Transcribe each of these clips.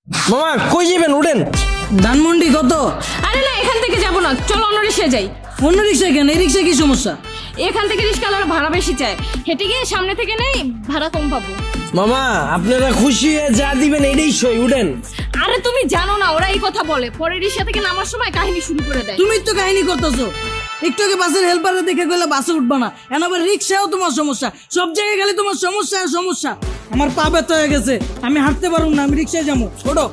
মামা কই যাবেন? উঠেন। ধানমন্ডি কত? আরে না, এখান থেকে যাবো না, চলো অন্য রিক্সায় যাই। অন্য রিক্সা কেন? এই রিক্সা কি সমস্যা? এখান থেকে রিক্সাওয়ালারা ভাড়া বেশি চায়, হেঁটে গিয়ে সামনে থেকে নেই, ভাড়া কম পাবো। মামা আপনারা খুশি হয়ে যা দিবেন এটাই সই, উঠেন। আরে তুমি জানো না, ওরা এই কথা বলে, পরে রিক্সা থেকে নামার সময় কাহিনী শুরু করে দেয়। তুমি তো কাহিনী করতেছো। একটু আগে বাসের হেল্পারে দেখে গেলে বাসে উঠবা না, এখন আবার রিক্সাও তোমার সমস্যা। সব জায়গায় গেলে তোমার সমস্যা আর সমস্যা। আমার পা ব্যথা হয়ে গেছে, আমি হাঁটতে পারবো না, আমি রিক্সায় যাবো। ওঠো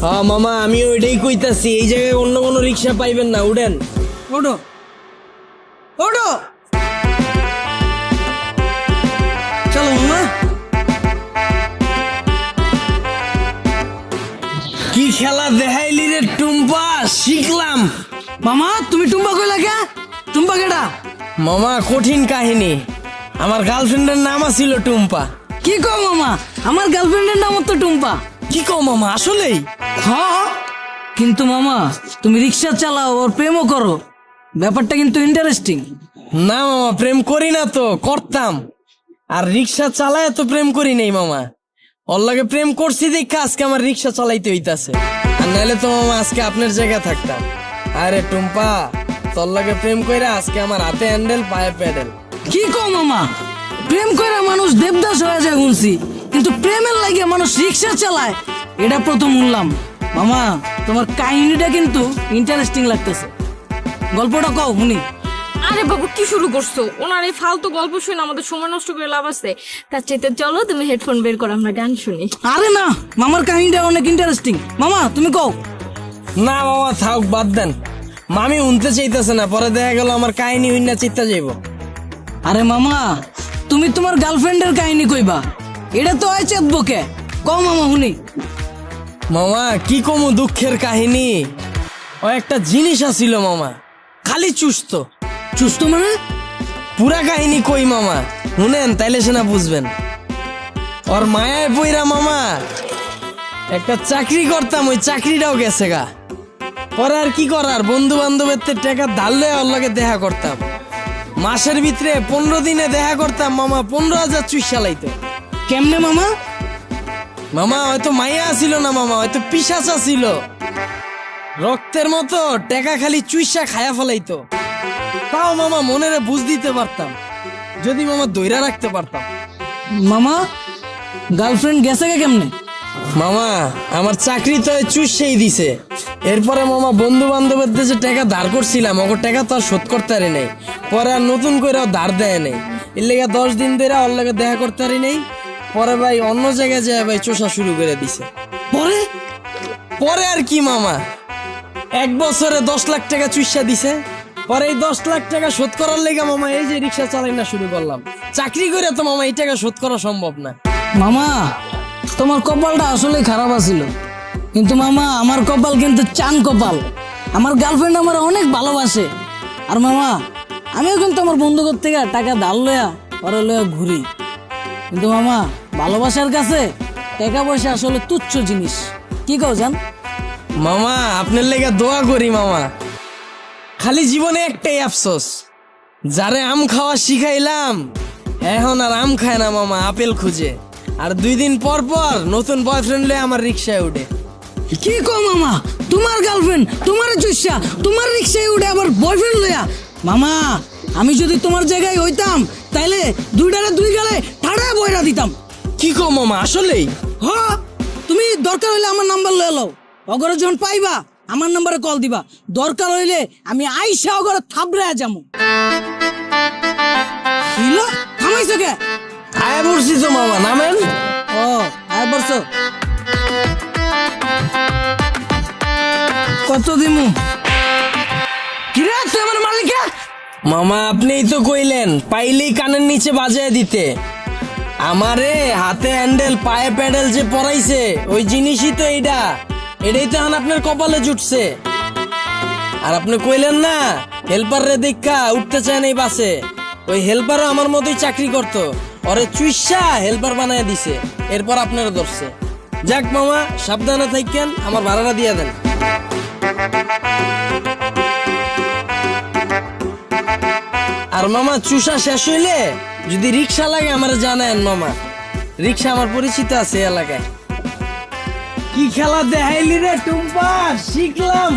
হ্যাঁ মামা, আমিও এটাই কইতাছি, এই জায়গায় অন্য কোনো রিক্সা পাইবেন না, উঠেন। ওঠো ওঠো, চলো মামা। কি খেলা দেখাইলি রে টুম্পা, শিখলাম। মামা তুমি টুম্পা কইলা কে? টুম্পা কেডা? মামা কঠিন কাহিনী, আমার গার্লফ্রেন্ডের নাম ছিল টুম্পা। কি কও মামা? আমার গার্লফ্রেন্ডের নাম তো টুম্পা। কি কও মামা, আসলেই? হ্যাঁ, কিন্তু মামা তুমি রিক্সা চালাও আর প্রেমও করো, ব্যাপারটা কিন্তু ইন্টারেস্টিং। না মামা, প্রেম করি না তো, করতাম। আর রিক্সা চালায় তো প্রেম করি নাই মামা, ওর লাগে প্রেম করছি দেখে আজকে আমার রিক্সা চালাইতে হইতাছে, আর নাহলে তো মামা আজকে আপনার জায়গায় থাকতাম। আরে টুম্পা, তোর লাগে প্রেম কইরা আজকে আমার হাতে হ্যান্ডেল পায়ে প্যাডেল। কি কও মামা? প্রেম করে মানুষ দেবদাস হয়ে যায় শুনছি, কিন্তু প্রেমের লাগে মানুষ রিক্সা চালায় এটা প্রথম শুনলাম। মামা তোমার কাহিনীটা কিন্তু ইন্টারেস্টিং লাগতেছে, গল্পটা কও শুনি। আরে বাবু কি শুরু করছো? ওনার এই ফালতু গল্প শুনে আমাদের সময় নষ্ট করে লাভ আছে? তার চাইতে চলো তুমি হেডফোন বের করো, আমরা গান শুনি। আরে না, মামার কাহিনীটা অনেক ইন্টারেস্টিং, মামা তুমি কও। না মামা থাক, বাদ দেন, মামি উনতে চাইতেছে না, পরে দেখা গেল আমার কাহিনী হইনা চিত্তা যাইব। আরে মামা তুমি তোমার গার্লফ্রেন্ডের কাহিনী কইবা, এটা তো হয় চেতবকে, কও মামা শুনি। মামা কি কমু দুঃখের কাহিনী, ও একটা জিনিস আছিল মামা, খালি চুস্ত। চুস্ত মানে? পুরা কাহিনী কই মামা, শুনেন তাইলে সেনা বুঝবেন। ওর মায়ায় পইরা মামা একটা চাকরি করতাম, ওই চাকরিটাও গেছে গা। পরে আর কি করার, বন্ধু বান্ধবের টাকা ধারলে ওর লগে দেখা করতাম, মাসের ভিতরে 15 দিনে দেখা করতাম মামা, 15,000 চুইস চালাইতো। কেমনে মামা? মামা হয়তো মাইয়া ছিল না মামা, হয়তো পিশাচা ছিল, রক্তের মতো টাকা খালি চুইসা খায়া ফেলাইতো। তাও মামা মনেরে বুঝ দিতে পারতাম, যদি মামা দইরা রাখতে পারতাম। মামা গার্লফ্রেন্ড গেছে কে কেমনে? মামা আমার চাকরি তো চুষেই দিছে, এরপরে মামা বন্ধু বান্ধবের দেশে টাকা ধার করছিলাম, ওর টাকা তো আর শোধ করতে পারি নাই, পরে আর নতুন করে ধার দেয় নাই, এর লেগে 10 দিন ধরে ওর লেগে দেখা করতে পারি নাই। পরে ভাই অন্য জায়গায় যায় ভাই চোষা শুরু করে দিছে। পরে? পরে আর কি মামা, 1 বছরে 10 লাখ টাকা চুষা দিছে। পরে এই 10 লাখ টাকা শোধ করার লেগে মামা এই যে রিক্সা চালাই না শুরু করলাম। চাকরি করে তো মামা এই টাকা শোধ করা সম্ভব না। মামা তোমার কপালটা আসলে খারাপ আছিল, কিন্তু মামা আমার কপাল কিন্তু চান কপাল। আমার গার্লফ্রেন্ড আমার অনেক ভালোবাসে, আর মামা আমিও কিন্তু আমার বন্ধুদের থেকে টাকা ধার লয়া পরে লয়া ঘুরি, কিন্তু মামা ভালোবাসার কাছে টাকা পয়সা আসলে তুচ্ছ জিনিস। কি কও জান? মামা আপনার লেগে দোয়া করি মামা, খালি জীবনে একটাই আফসোস, যারে আম খাওয়া শিখাইলাম এখন আর আম খায় না মামা, আপেল খুঁজে। আর 2 দিন পর পর নতুন বয়ফ্রেন্ড লয়ে আমার রিক্সায় উঠে। কি কও মামা? তোমার গার্লফ্রেন্ড তোমার চুষা তোমার রিক্সায় উঠে আবার বয়ফ্রেন্ড লয়া? মামা আমি যদি তোমার জায়গায় হইতাম তাইলে 2টারে 2 গালে ঠাড়া বইরা দিতাম। কি কো মামা, আসলেই? হ, তুমি দরকার হইলে আমার নাম্বার লয়ে লও, অগরে যখন পাইবা আমার নাম্বারে কল দিবা, দরকার হইলে আমি আইসা অগরে থাবড়ায়া যামু। হিলো থামাইছো কে? আয় বলছি তো মামা, নামেন। ও আয় বলছো, কত দিমু? কিরে তুই আমার মালিকা? মামা আপনিই তো কইলেন পাইলেই কানের নিচে বাজায় দিতে, আমারে হাতে হ্যান্ডেল পায়ে প্যাডেল যে পরাইছে ওই জিনিসই তো এইটা, এটাই তো এখন আপনার কপালে জুটছে। আর আপনি কইলেন না হেল্পার রে দেখা উঠতে চায় নাই বাসে, ওই হেল্পারও আমার মতোই চাকরি করতো, ওরে চুইসা হেল্পার বানায় দিছে, এরপর আপনারা ধরছে। যাক মামা সাবধানে থাকেন, আমার ভাড়াটা দিয়ে দেন। আর মামা চুষা শেষ হইলে যদি রিক্সা লাগে আমার জানায়েন মামা, রিক্সা আমার পরিচিত আছে এলাকায়। কি কি খেলা দেখাইলি রে টুম্পা, শিখলাম।